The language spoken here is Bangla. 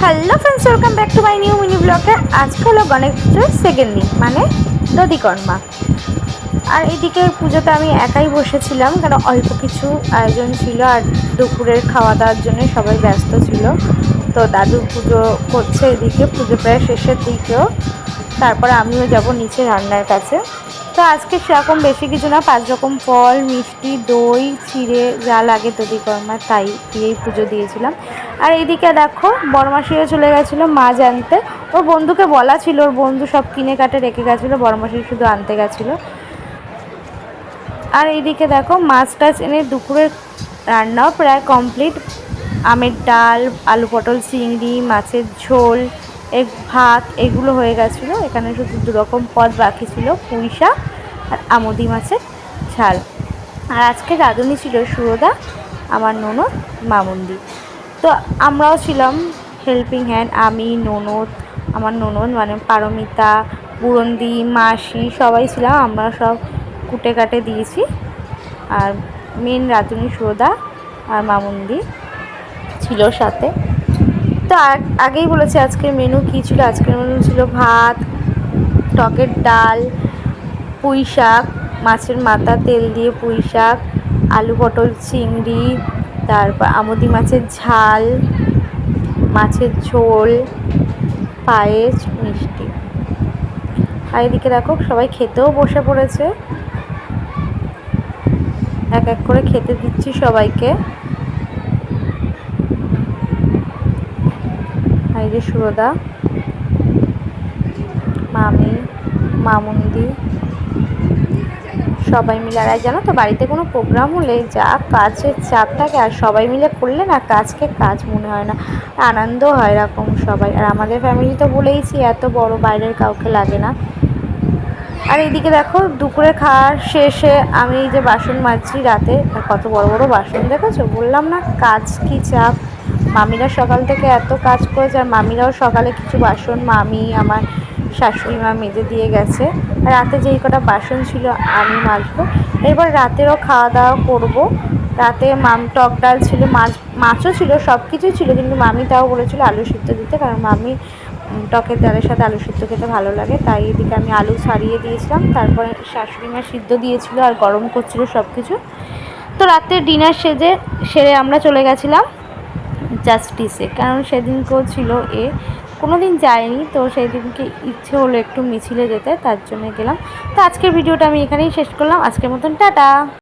Hello friends, welcome back to my new mini ব্লগে। আজকে হলো গণেশ পুজোর সেকেন্ড দিন, মানে দধিকর্মা। আর এইদিকে পুজোতে আমি একাই বসেছিলাম, কারণ অল্প কিছু আয়োজন ছিল আর দুপুরের খাওয়া দাওয়ার জন্য সবাই ব্যস্ত ছিল। তো দাদু পুজো করছে এদিকে, পুজো প্রায় শেষের দিকেও। তারপরে আমিও যাব নিচে রান্নার কাছে। তো আজকে সেরকম বেশি কিছু না, 5 রকম ফল, মিষ্টি, দই, চিড়ে যা লাগে দধিকর্মা তাই দিয়েই পুজো দিয়েছিলাম। আর এইদিকে দেখো বড়মাসিও চলে গেছিলো মাছ আনতে। ওর বন্ধুকে বলা ছিল, ওর বন্ধু সব কিনে কাটে রেখে গেছিলো, বড়মাসি শুধু আনতে গেছিলো। আর এইদিকে দেখো মাছ টাছ এনে দুপুরের রান্নাও প্রায় কমপ্লিট। আমের ডাল, আলু পটল চিংড়ি, মাছের ঝোল, ভাত এগুলো হয়ে গেছিলো। এখানে শুধু 2 রকম পদ বাকি ছিল, পুঁই শাক আর আমুদি মাছের ঝাল। আর আজকে রাঁধুনি ছিল সুরদা, আমার ননদ, মামুন্দি। তো আমরাও ছিলাম হেল্পিং হ্যান্ড, আমি, ননদ, আমার ননদ মানে পারমিতা, বুরন্দি, মাসি সবাই ছিলাম। আমরা সব কুটে কাটে দিয়েছি। আর মেন রাঁধুনি সুরদা আর মামুন্দি ছিল সাথে। তো আগেই বলেছি আজকের মেনু কী ছিল। আজকের মেনু ছিল ভাত, টকের ডাল, পুঁই শাক, মাছের মাথা তেল দিয়ে পুঁই শাক, আলু পটল চিংড়ি, তারপর আমুদি মাছের ঝাল, মাছের ঝোল, পায়েস, মিষ্টি। আর এদিকে দেখো সবাই খেতেও বসে পড়েছে, এক এক করে খেতে দিচ্ছি সবাইকে। আর এই যে সুরদা, মামি, মামুন্দি সবাই মিলে। আর জানো তো বাড়িতে কোনো প্রোগ্রাম হলে যা কাজের চাপ থাকে, আর সবাই মিলে করলে না কাজকে কাজ মনে হয় না, আনন্দ হয় এরকম সবাই। আর আমাদের ফ্যামিলি তো বলেইছি এত বড়, বাইরের কাউকে লাগে না। আর এইদিকে দেখো দুপুরে খাওয়ার শেষে আমি এই যে বাসন মাজছি রাতে, কত বড় বড় বাসন দেখেছো, বললাম না কাজ কি চাপ। মামিরা সকাল থেকে এত কাজ করেছে, আর মামিরাও সকালে কিছু বাসন মামি আমার শাশুড়ি মা মেজে দিয়ে গেছে। রাতে যেই কটা বাসন ছিল আমি মাজবো। এবার রাতেরও খাওয়া দাওয়া করবো। রাতে টক ডাল ছিল, মাছও ছিল, সব কিছুই ছিল, কিন্তু মামি তাও বলেছিল আলু সিদ্ধ দিতে, কারণ মামি টকের ডালের সাথে আলু সিদ্ধ খেতে ভালো লাগে। তাই এদিকে আমি আলু ছাড়িয়ে দিয়েছিলাম, তারপরে শাশুড়ি মা সিদ্ধ দিয়েছিল আর গরম করছিল সব কিছু। তো রাতে ডিনার সেরে আমরা চলে গেছিলাম জাস্টিসে, কারণ সেদিনকেও ছিল কোনো দিন যায়নি, তো সেই দিনকে ইচ্ছে হলো একটু মিছিলে যেতে, তার জন্য গেলাম। তো আজকের ভিডিওটা আমি এখানেই শেষ করলাম। আজকের মতন টাটা।